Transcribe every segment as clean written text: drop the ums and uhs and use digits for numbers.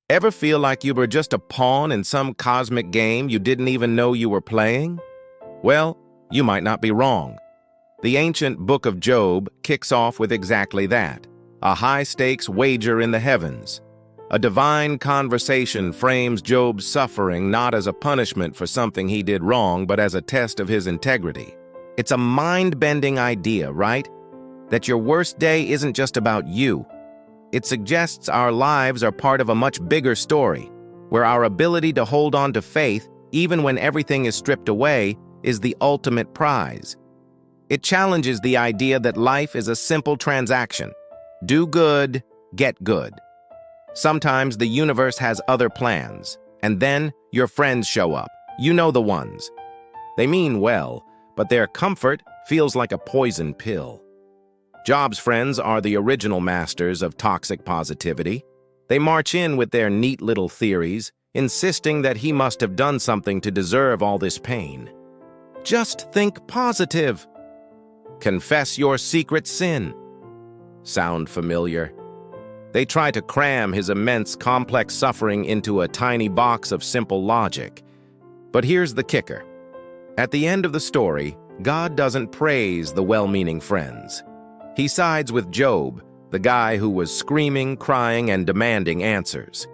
Ever feel like you were just a pawn in some cosmic game you didn't even know you were playing? Well, you might not be wrong. The ancient Book of Job kicks off with exactly that, a high-stakes wager in the heavens. A divine conversation frames Job's suffering not as a punishment for something he did wrong, but as a test of his integrity. It's a mind-bending idea, right? That your worst day isn't just about you. It suggests our lives are part of a much bigger story, where our ability to hold on to faith, even when everything is stripped away, is the ultimate prize. It challenges the idea that life is a simple transaction. Do good, get good. Sometimes the universe has other plans, and then your friends show up. You know the ones. They mean well, but their comfort feels like a poison pill. Job's friends are the original masters of toxic positivity. They march in with their neat little theories, insisting that he must have done something to deserve all this pain. Just think positive. Confess your secret sin. Sound familiar? They try to cram his immense, complex suffering into a tiny box of simple logic. But here's the kicker. At the end of the story, God doesn't praise the well-meaning friends. He sides with Job, the guy who was screaming, crying, and demanding answers.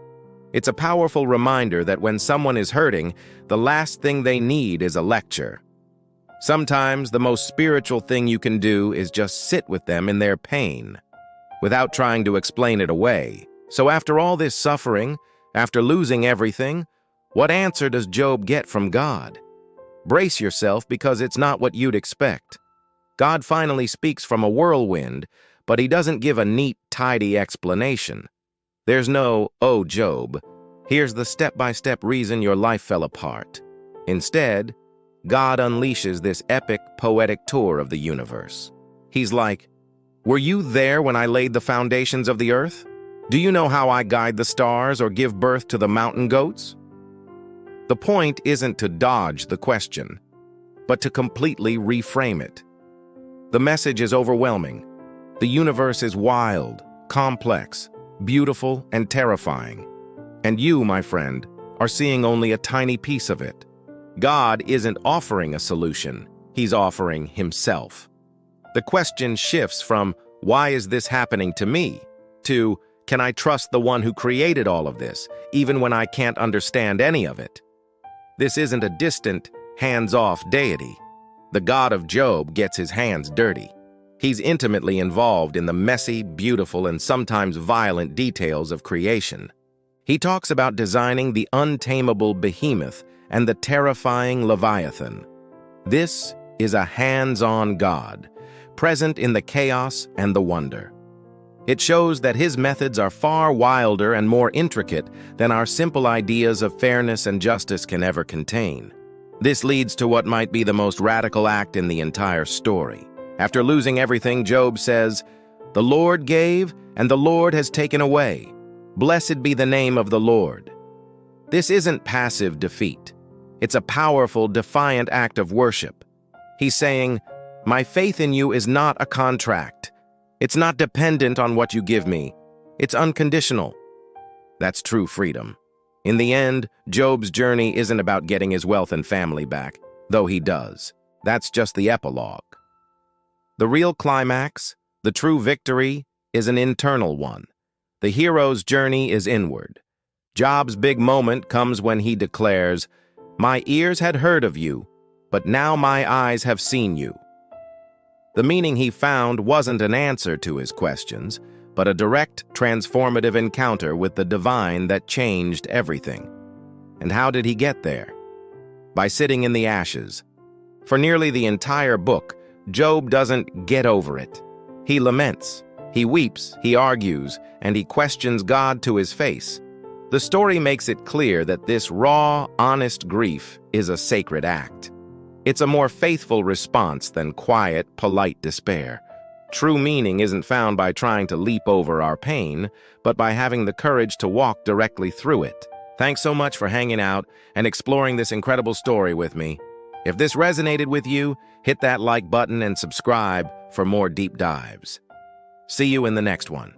It's a powerful reminder that when someone is hurting, the last thing they need is a lecture. Sometimes the most spiritual thing you can do is just sit with them in their pain, without trying to explain it away. So after all this suffering, after losing everything, what answer does Job get from God? Brace yourself, because it's not what you'd expect. God finally speaks from a whirlwind, but he doesn't give a neat, tidy explanation. There's no, "Oh, Job, here's the step-by-step reason your life fell apart." Instead, God unleashes this epic, poetic tour of the universe. He's like, "Were you there when I laid the foundations of the earth? Do you know how I guide the stars or give birth to the mountain goats?" The point isn't to dodge the question, but to completely reframe it. The message is overwhelming. The universe is wild, complex, beautiful, and terrifying. And you, my friend, are seeing only a tiny piece of it. God isn't offering a solution. He's offering himself. The question shifts from, "Why is this happening to me?" to, "Can I trust the one who created all of this, even when I can't understand any of it?" This isn't a distant, hands-off deity. The God of Job gets his hands dirty. He's intimately involved in the messy, beautiful, and sometimes violent details of creation. He talks about designing the untamable behemoth and the terrifying Leviathan. This is a hands-on God, present in the chaos and the wonder. It shows that his methods are far wilder and more intricate than our simple ideas of fairness and justice can ever contain. This leads to what might be the most radical act in the entire story. After losing everything, Job says, "The Lord gave, and the Lord has taken away. Blessed be the name of the Lord." This isn't passive defeat. It's a powerful, defiant act of worship. He's saying, "My faith in you is not a contract. It's not dependent on what you give me. It's unconditional." That's true freedom. In the end, Job's journey isn't about getting his wealth and family back, though he does. That's just the epilogue. The real climax, the true victory, is an internal one. The hero's journey is inward. Job's big moment comes when he declares, "My ears had heard of you, but now my eyes have seen you." The meaning he found wasn't an answer to his questions, but a direct, transformative encounter with the divine that changed everything. And how did he get there? By sitting in the ashes. For nearly the entire book, Job doesn't get over it. He laments, he weeps, he argues, and he questions God to his face. The story makes it clear that this raw, honest grief is a sacred act. It's a more faithful response than quiet, polite despair. True meaning isn't found by trying to leap over our pain, but by having the courage to walk directly through it. Thanks so much for hanging out and exploring this incredible story with me. If this resonated with you, hit that like button and subscribe for more deep dives. See you in the next one.